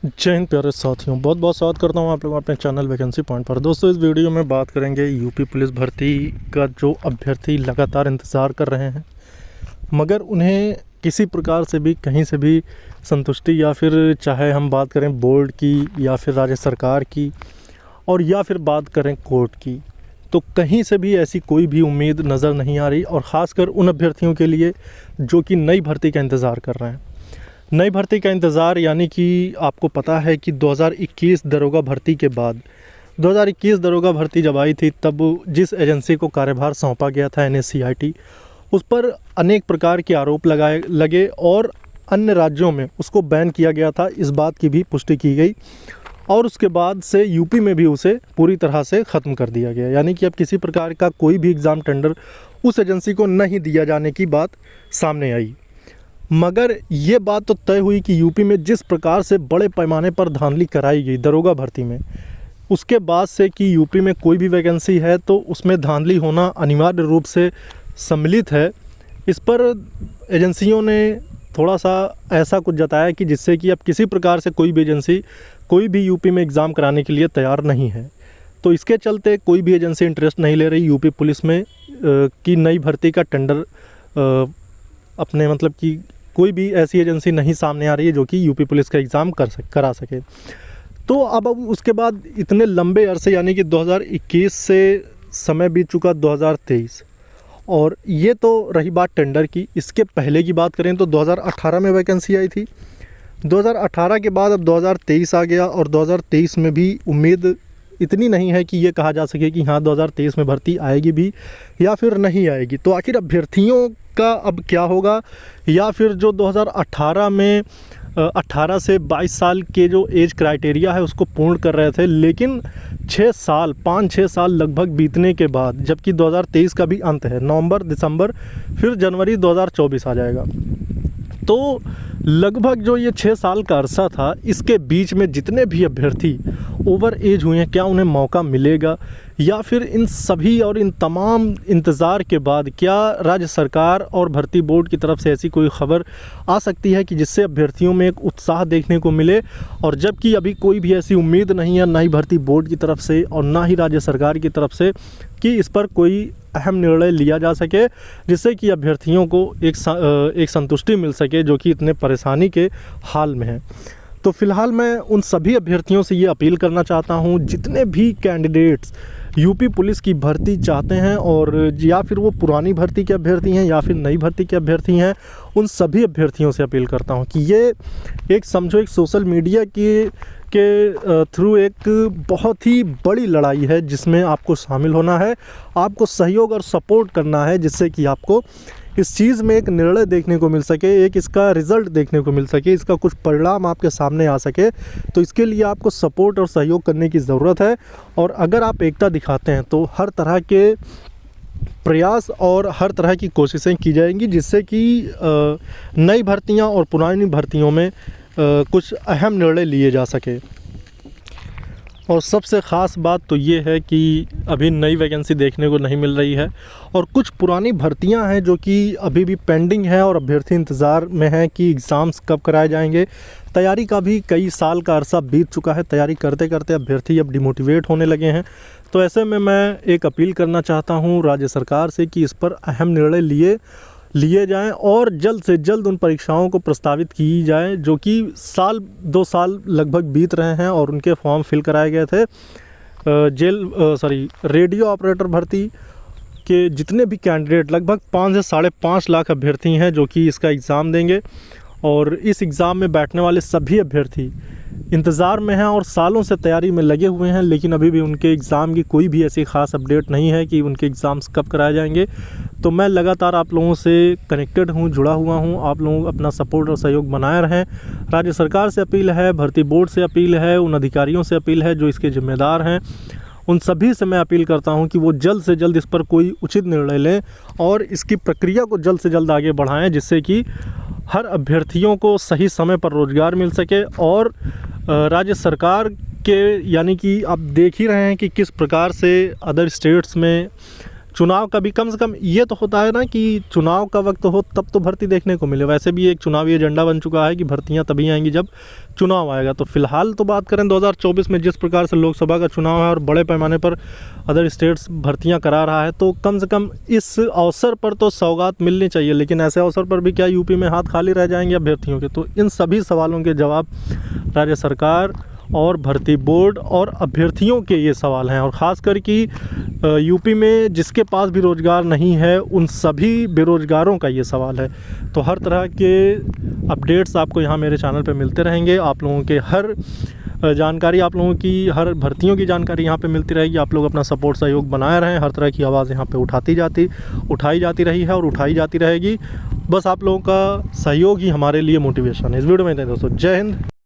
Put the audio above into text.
जय हिंद प्यारे साथियों, बहुत बहुत स्वागत करता हूं आप लोगों अपने चैनल वैकेंसी पॉइंट पर। दोस्तों, इस वीडियो में बात करेंगे यूपी पुलिस भर्ती का जो अभ्यर्थी लगातार इंतज़ार कर रहे हैं, मगर उन्हें किसी प्रकार से भी कहीं से भी संतुष्टि, या फिर चाहे हम बात करें बोर्ड की या फिर राज्य सरकार की, और या फिर बात करें कोर्ट की, तो कहीं से भी ऐसी कोई भी उम्मीद नज़र नहीं आ रही। और ख़ासकर उन अभ्यर्थियों के लिए जो कि नई भर्ती का इंतज़ार कर रहे हैं। नई भर्ती का इंतज़ार यानी कि आपको पता है कि 2021 दरोगा भर्ती के बाद 2021 दरोगा भर्ती जब आई थी, तब जिस एजेंसी को कार्यभार सौंपा गया था NSCIT, उस पर अनेक प्रकार के आरोप लगे और अन्य राज्यों में उसको बैन किया गया था। इस बात की भी पुष्टि की गई और उसके बाद से यूपी में भी उसे पूरी तरह से ख़त्म कर दिया गया। यानी कि अब किसी प्रकार का कोई भी एग्ज़ाम टेंडर उस एजेंसी को नहीं दिया जाने की बात सामने आई। मगर ये बात तो तय हुई कि यूपी में जिस प्रकार से बड़े पैमाने पर धांधली कराई गई दरोगा भर्ती में, उसके बाद से कि यूपी में कोई भी वैकेंसी है तो उसमें धांधली होना अनिवार्य रूप से सम्मिलित है। इस पर एजेंसियों ने थोड़ा सा ऐसा कुछ जताया कि जिससे कि अब किसी प्रकार से कोई भी एजेंसी कोई भी यूपी में एग्ज़ाम कराने के लिए तैयार नहीं है। तो इसके चलते कोई भी एजेंसी इंटरेस्ट नहीं ले रही यूपी पुलिस में कि नई भर्ती का टेंडर अपने मतलब कि कोई भी ऐसी एजेंसी नहीं सामने आ रही है जो कि यूपी पुलिस का एग्ज़ाम करा सके। तो अब उसके बाद इतने लंबे अरसे यानी कि 2021 से समय बीत चुका 2023, और ये तो रही बात टेंडर की। इसके पहले की बात करें तो 2018 में वैकेंसी आई थी। 2018 के बाद अब 2023 आ गया और 2023 में भी उम्मीद इतनी नहीं है कि ये कहा जा सके कि हाँ 2023 में भर्ती आएगी भी या फिर नहीं आएगी। तो आखिर अभ्यर्थियों का अब क्या होगा, या फिर जो 2018 में 18 से 22 साल के जो एज क्राइटेरिया है उसको पूर्ण कर रहे थे, लेकिन 5-6 साल लगभग बीतने के बाद, जबकि 2023 का भी अंत है, नवंबर दिसंबर फिर जनवरी 2024 आ जाएगा, तो लगभग जो ये 6 साल का अरसा था, इसके बीच में जितने भी अभ्यर्थी ओवर एज हुए हैं, क्या उन्हें मौका मिलेगा, या फिर इन सभी और इन तमाम इंतज़ार के बाद क्या राज्य सरकार और भर्ती बोर्ड की तरफ से ऐसी कोई खबर आ सकती है कि जिससे अभ्यर्थियों में एक उत्साह देखने को मिले। और जबकि अभी कोई भी ऐसी उम्मीद नहीं है, ना ही भर्ती बोर्ड की तरफ से और ना ही राज्य सरकार की तरफ से, कि इस पर कोई अहम निर्णय लिया जा सके जिससे कि अभ्यर्थियों को एक संतुष्टि मिल सके जो कि इतने परेशानी के हाल में है। तो फ़िलहाल मैं उन सभी अभ्यर्थियों से ये अपील करना चाहता हूँ, जितने भी कैंडिडेट्स यूपी पुलिस की भर्ती चाहते हैं, और या फिर वो पुरानी भर्ती के अभ्यर्थी हैं या फिर नई भर्ती के अभ्यर्थी हैं, उन सभी अभ्यर्थियों से अपील करता हूँ कि ये एक समझो एक सोशल मीडिया के थ्रू एक बहुत ही बड़ी लड़ाई है जिसमें आपको शामिल होना है, आपको सहयोग और सपोर्ट करना है, जिससे कि आपको इस चीज़ में एक निर्णय देखने को मिल सके, एक इसका रिज़ल्ट देखने को मिल सके, इसका कुछ परिणाम आपके सामने आ सके। तो इसके लिए आपको सपोर्ट और सहयोग करने की ज़रूरत है। और अगर आप एकता दिखाते हैं तो हर तरह के प्रयास और हर तरह की कोशिशें की जाएंगी जिससे कि नई भर्तियां और पुरानी भर्तियों में कुछ अहम निर्णय लिए जा सके। और सबसे ख़ास बात तो ये है कि अभी नई वैकेंसी देखने को नहीं मिल रही है, और कुछ पुरानी भर्तियां हैं जो कि अभी भी पेंडिंग है और अभ्यर्थी इंतज़ार में हैं कि एग्ज़ाम्स कब कराए जाएंगे। तैयारी का भी कई साल का अरसा बीत चुका है, तैयारी करते करते अभ्यर्थी अब डिमोटिवेट होने लगे हैं। तो ऐसे में मैं एक अपील करना चाहता हूँ राज्य सरकार से कि इस पर अहम निर्णय लिए जाएं और जल्द से जल्द उन परीक्षाओं को प्रस्तावित की जाए जो कि 2 साल लगभग बीत रहे हैं और उनके फॉर्म फिल कराए गए थे। रेडियो ऑपरेटर भर्ती के जितने भी कैंडिडेट, लगभग 5 से 5.5 लाख अभ्यर्थी हैं जो कि इसका एग्ज़ाम देंगे, और इस एग्ज़ाम में बैठने वाले सभी अभ्यर्थी इंतज़ार में हैं और सालों से तैयारी में लगे हुए हैं, लेकिन अभी भी उनके एग्ज़ाम की कोई भी ऐसी ख़ास अपडेट नहीं है कि उनके एग्ज़ाम्स कब कराए जाएंगे। तो मैं लगातार आप लोगों से कनेक्टेड हूँ, जुड़ा हुआ हूँ। आप लोग अपना सपोर्ट और सहयोग बनाए रहें। राज्य सरकार से अपील है, भर्ती बोर्ड से अपील है, उन अधिकारियों से अपील है जो इसके ज़िम्मेदार हैं, उन सभी से मैं अपील करता हूं कि वो जल्द से जल्द इस पर कोई उचित निर्णय लें और इसकी प्रक्रिया को जल्द से जल्द आगे बढ़ाएं, जिससे कि हर अभ्यर्थियों को सही समय पर रोज़गार मिल सके। और राज्य सरकार के यानी कि आप देख ही रहे हैं कि किस प्रकार से अदर स्टेट्स में चुनाव का भी कम से कम ये तो होता है ना कि चुनाव का वक्त हो तब तो भर्ती देखने को मिले। वैसे भी एक चुनावी एजेंडा बन चुका है कि भर्तियां तभी आएंगी जब चुनाव आएगा। तो फिलहाल तो बात करें 2024 में जिस प्रकार से लोकसभा का चुनाव है और बड़े पैमाने पर अदर स्टेट्स भर्तियां करा रहा है, तो कम से कम इस अवसर पर तो सौगात मिलनी चाहिए। लेकिन ऐसे अवसर पर भी क्या यूपी में हाथ खाली रह जाएंगे अभ्यर्थियों के? तो इन सभी सवालों के जवाब राज्य सरकार और भर्ती बोर्ड और अभ्यर्थियों के ये सवाल हैं। और ख़ासकर कि यूपी में जिसके पास भी रोज़गार नहीं है उन सभी बेरोज़गारों का ये सवाल है। तो हर तरह के अपडेट्स आपको यहाँ मेरे चैनल पे मिलते रहेंगे। आप लोगों के हर जानकारी, आप लोगों की हर भर्तियों की जानकारी यहाँ पे मिलती रहेगी। आप लोग अपना सपोर्ट सहयोग बनाए रहें। हर तरह की आवाज़ यहाँ पे उठाई जाती रही है और उठाई जाती रहेगी। बस आप लोगों का सहयोग ही हमारे लिए मोटिवेशन है। इस वीडियो में दोस्तों जय हिंद।